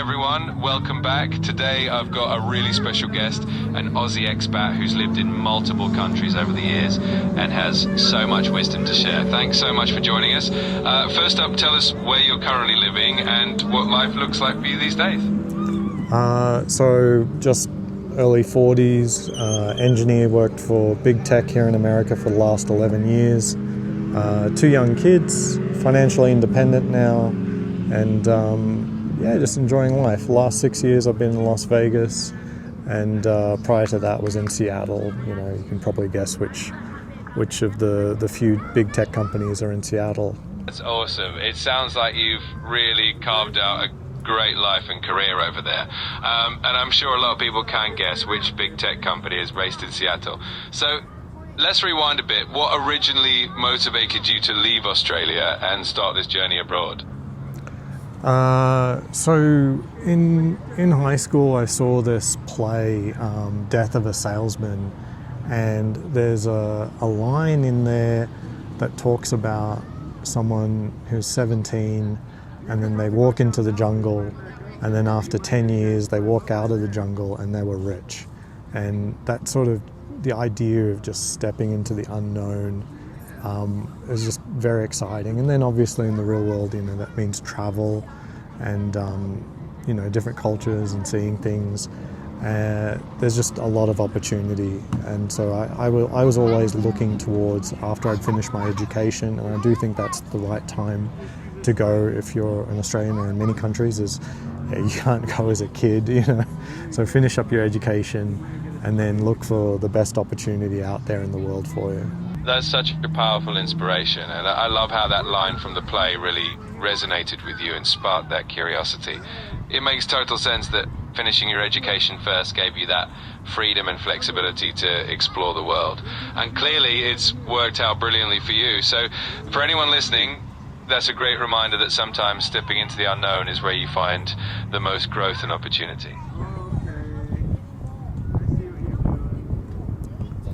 everyone, welcome back. Today I've got a really special guest, an Aussie expat who's lived in multiple countries over the years and has so much wisdom to share. Thanks so much for joining us. First up, tell us where you're currently living and what life looks like for you these days. So just early 40s, engineer, worked for big tech here in America for the last 11 years. 2 young kids, financially independent now, and just enjoying life. The last 6 years I've been in Las Vegas, and prior to that was in Seattle. You can probably guess which of the few big tech companies are in Seattle. That's awesome. It sounds like you've really carved out a great life and career over there. And I'm sure a lot of people can guess which big tech company is based in Seattle. So let's rewind a bit. What originally motivated you to leave Australia and start this journey abroad? So in high school I saw this play, Death of a Salesman, and there's a line in there that talks about someone who's 17 and then they walk into the jungle, and then after 10 years they walk out of the jungle and they were rich. And that sort of the idea of just stepping into the unknown is just very exciting. And then obviously in the real world, that means travel and different cultures and seeing things. There's just a lot of opportunity, and so I was always looking towards, after I'd finished my education, and I do think that's the right time to go if you're an Australian, or in many countries, is you can't go as a kid, So finish up your education and then look for the best opportunity out there in the world for you. That's such a powerful inspiration, and I love how that line from the play really resonated with you and sparked that curiosity. It makes total sense that finishing your education first gave you that freedom and flexibility to explore the world. And clearly it's worked out brilliantly for you. So for anyone listening, that's a great reminder that sometimes stepping into the unknown is where you find the most growth and opportunity.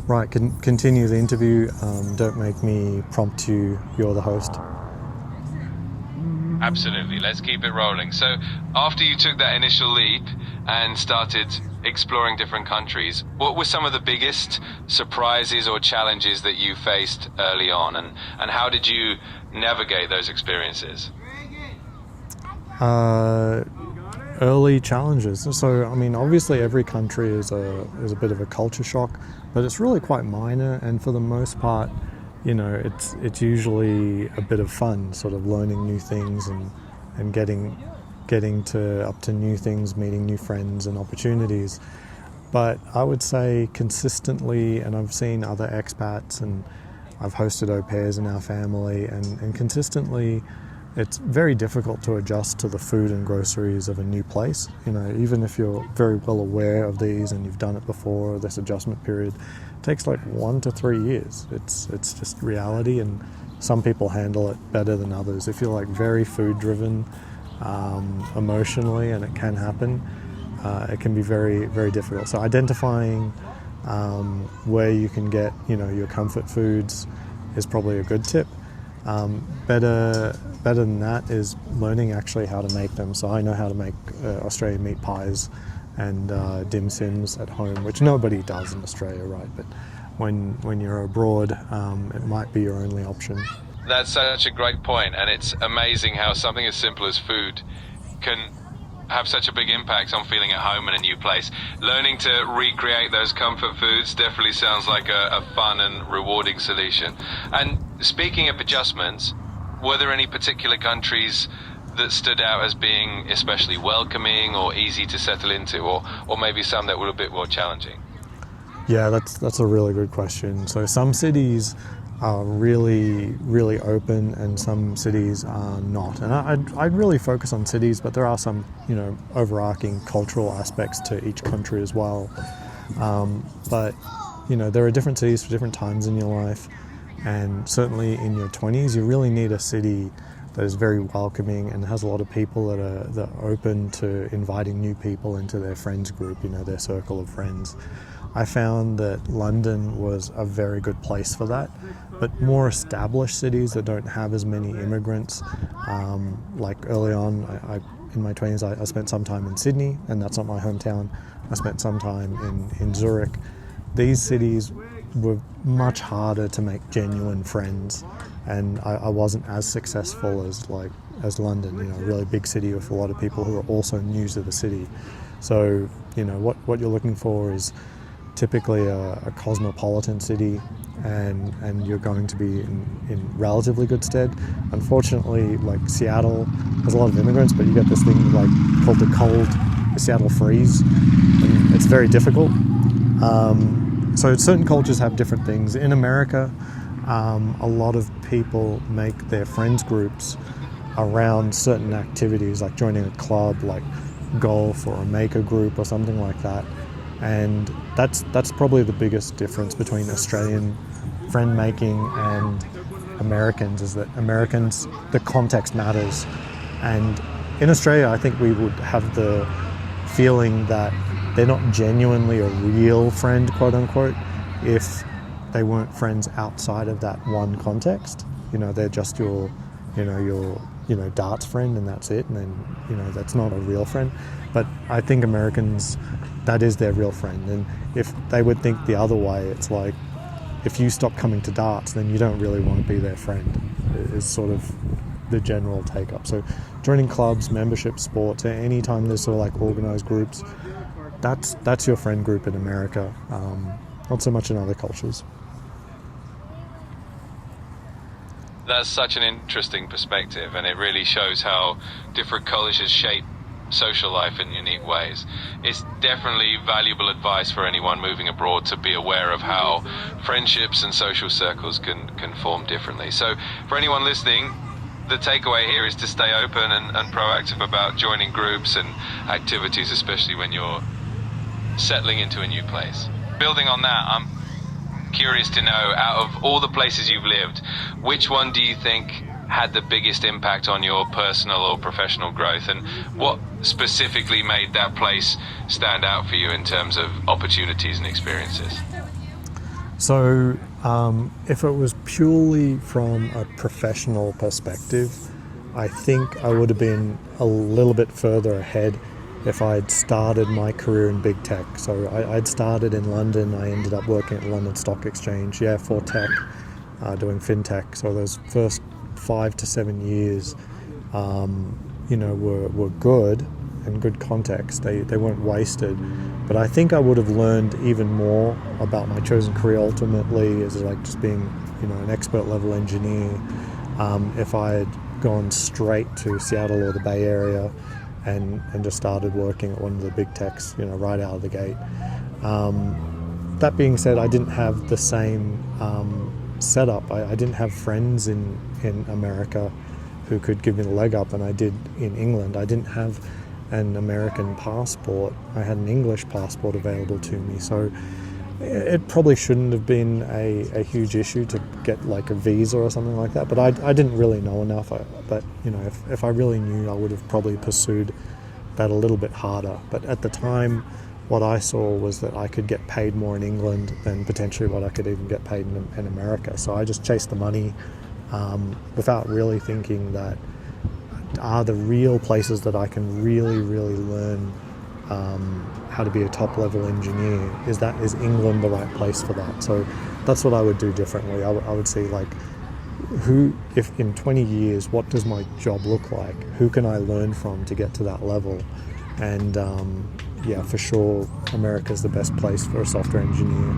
Right, continue the interview. Don't make me prompt you. You're the host. Absolutely, let's keep it rolling. So after you took that initial leap and started exploring different countries, what were some of the biggest surprises or challenges that you faced early on, and how did you navigate those experiences? Early challenges. So, obviously every country is a bit of a culture shock, but it's really quite minor, and for the most part, it's usually a bit of fun, sort of learning new things and getting up to new things, meeting new friends and opportunities. But I would say consistently, and I've seen other expats and I've hosted au pairs in our family, and consistently it's very difficult to adjust to the food and groceries of a new place. Even if you're very well aware of these and you've done it before, this adjustment period takes like 1 to 3 years. It's just reality, and some people handle it better than others. If you're like very food driven emotionally, and it can happen, it can be very, very difficult. So identifying where you can get your comfort foods is probably a good tip. Better than that is learning actually how to make them. So I know how to make Australian meat pies and dim sims at home, which nobody does in Australia, right? But when you're abroad, it might be your only option. That's such a great point, and it's amazing how something as simple as food can have such a big impact on feeling at home in a new place. Learning to recreate those comfort foods definitely sounds like a fun and rewarding solution. And speaking of adjustments, were there any particular countries that stood out as being especially welcoming or easy to settle into, or maybe some that were a bit more challenging? Yeah, that's a really good question. So some cities are really, really open, and some cities are not. And I'd really focus on cities, but there are some, overarching cultural aspects to each country as well. But there are different cities for different times in your life, and certainly in your 20s, you really need a city that is very welcoming and has a lot of people that are open to inviting new people into their friends group, their circle of friends. I found that London was a very good place for that, but more established cities that don't have as many immigrants, like early on, in my 20s, I spent some time in Sydney, and that's not my hometown. I spent some time in Zurich. These cities were much harder to make genuine friends, and I wasn't as successful as London, a really big city with a lot of people who are also new to the city. So, what you're looking for is typically a cosmopolitan city, and you're going to be in relatively good stead. Unfortunately, like Seattle, there's a lot of immigrants, but you get this thing called the Seattle freeze, and it's very difficult. So certain cultures have different things. In America, a lot of people make their friends groups around certain activities, like joining a club, like golf or a maker group or something like that. And that's probably the biggest difference between Australian friend making and Americans, is that Americans, the context matters. And in Australia, I think we would have the feeling that they're not genuinely a real friend, quote unquote, if they weren't friends outside of that one context. They're just your darts friend, and that's it. And then, that's not a real friend. But I think Americans, that is their real friend. And if they would think the other way, it's like, if you stop coming to darts, then you don't really want to be their friend, is sort of the general take-up. So joining clubs, membership, sports, any time there's sort of like organised groups, that's your friend group in America, not so much in other cultures. That's such an interesting perspective, and it really shows how different cultures shape social life in unique ways. It's definitely valuable advice for anyone moving abroad to be aware of how friendships and social circles can form differently. So for anyone listening, the takeaway here is to stay open and proactive about joining groups and activities, especially when you're settling into a new place. Building on that, I'm curious to know, out of all the places you've lived, which one do you think had the biggest impact on your personal or professional growth, and what specifically made that place stand out for you in terms of opportunities and experiences? So if it was purely from a professional perspective, I think I would have been a little bit further ahead if I'd started my career in big tech. So I'd started in London. I ended up working at the London Stock Exchange, for tech, doing fintech. So those first 5 to 7 years, were good and good context. They weren't wasted. But I think I would have learned even more about my chosen career ultimately, as like just being, an expert level engineer, if I had gone straight to Seattle or the Bay Area and just started working at one of the big techs, right out of the gate. That being said, I didn't have the same setup. I didn't have friends in America who could give me the leg up, and I did in England. I didn't have an American passport. I had an English passport available to me. So it probably shouldn't have been a huge issue to get like a visa or something like that, but I didn't really know enough. But if I really knew, I would have probably pursued that a little bit harder. But at the time, what I saw was that I could get paid more in England than potentially what I could even get paid in America. So I just chased the money without really thinking that are the real places that I can really, really learn how to be a top-level engineer. Is England the right place for that? So that's what I would do differently. I would see, like, if in 20 years, what does my job look like? Who can I learn from to get to that level? And for sure, America's the best place for a software engineer.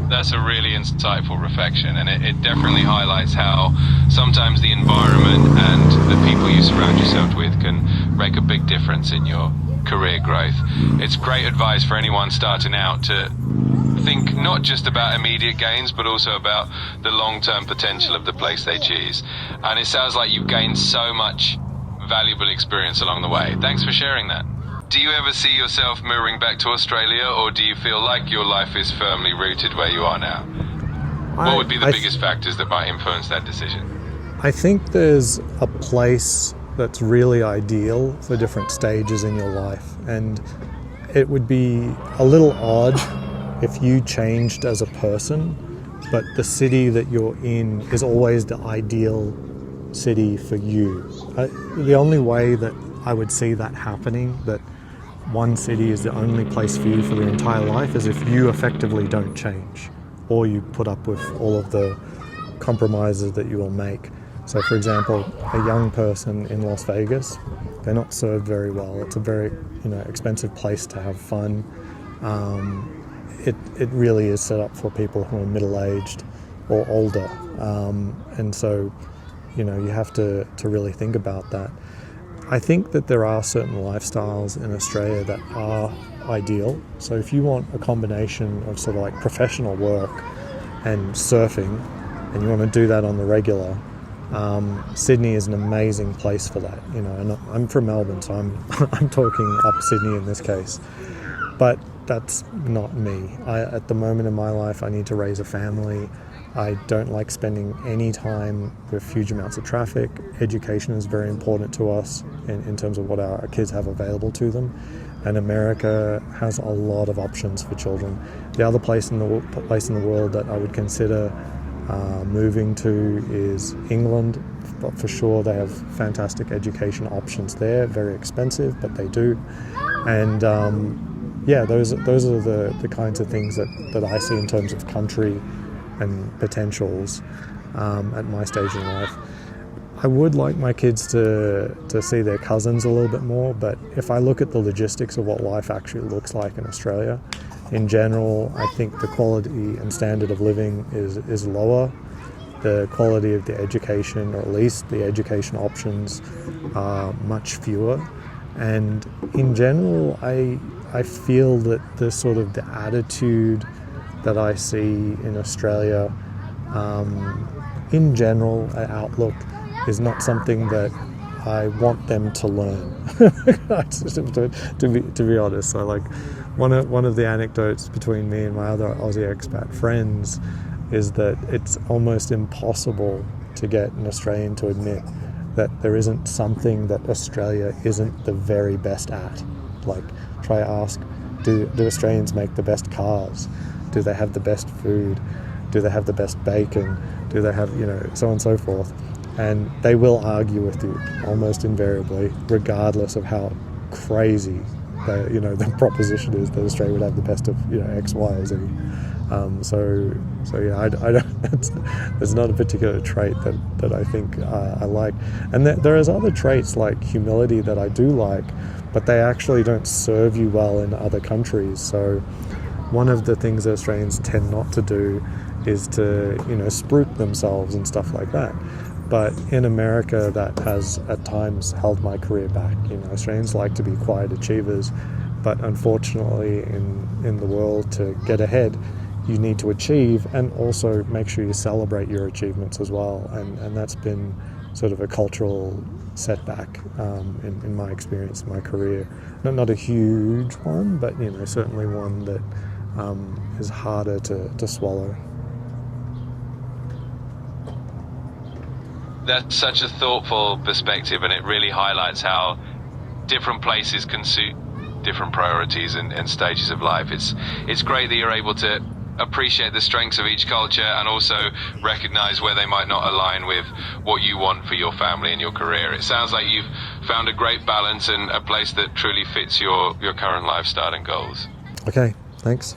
That's a really insightful reflection, and it definitely highlights how sometimes the environment and the people you surround yourself with can make a big difference in your career growth. It's great advice for anyone starting out to think not just about immediate gains, but also about the long-term potential of the place they choose. And it sounds like you've gained so much valuable experience along the way. Thanks for sharing that. Do you ever see yourself moving back to Australia, or do you feel like your life is firmly rooted where you are now? What would be the biggest factors that might influence that decision? I think there's a place that's really ideal for different stages in your life, and it would be a little odd if you changed as a person, but the city that you're in is always the ideal city for you. The only way that I would see that happening, that one city is the only place for you for your entire life, is if you effectively don't change, or you put up with all of the compromises that you will make. So for example, a young person in Las Vegas, they're not served very well. It's a very expensive place to have fun. It really is set up for people who are middle-aged or older, and so you have to really think about that. I think that there are certain lifestyles in Australia that are ideal. So if you want a combination of sort of like professional work and surfing, and you want to do that on the regular, Sydney is an amazing place for that. And I'm from Melbourne, so I'm talking up Sydney in this case. But that's not me. At the moment in my life, I need to raise a family. I don't like spending any time with huge amounts of traffic. Education is very important to us in terms of what our kids have available to them. And America has a lot of options for children. The other place in the world that I would consider moving to is England. But for sure, they have fantastic education options there. Very expensive, but they do. And those are the kinds of things that I see in terms of country and potentials at my stage in life. I would like my kids to see their cousins a little bit more, but if I look at the logistics of what life actually looks like in Australia, in general, I think the quality and standard of living is lower. The quality of the education, or at least the education options, are much fewer. And in general, I feel that the attitude that I see in Australia, in general, an outlook, is not something that I want them to learn. to be honest, so like one of the anecdotes between me and my other Aussie expat friends is that it's almost impossible to get an Australian to admit that there isn't something that Australia isn't the very best at. Like, try to ask, do Australians make the best cars? Do they have the best food? Do they have the best bacon? Do they have, so on and so forth? And they will argue with you almost invariably, regardless of how crazy the proposition is that Australia would have the best of X, Y, or Z. I don't. There's not a particular trait that I think I like, and there is other traits like humility that I do like, but they actually don't serve you well in other countries. So one of the things that Australians tend not to do is to spruik themselves and stuff like that. But in America, that has at times held my career back. Australians like to be quiet achievers, but unfortunately in the world, to get ahead, you need to achieve and also make sure you celebrate your achievements as well. And that's been sort of a cultural setback in my experience, in my career. Not a huge one, but certainly one that is harder to swallow. That's such a thoughtful perspective, and it really highlights how different places can suit different priorities and stages of life. It's great that you're able to appreciate the strengths of each culture and also recognize where they might not align with what you want for your family and your career. It sounds like you've found a great balance and a place that truly fits your current lifestyle and goals. Okay, thanks.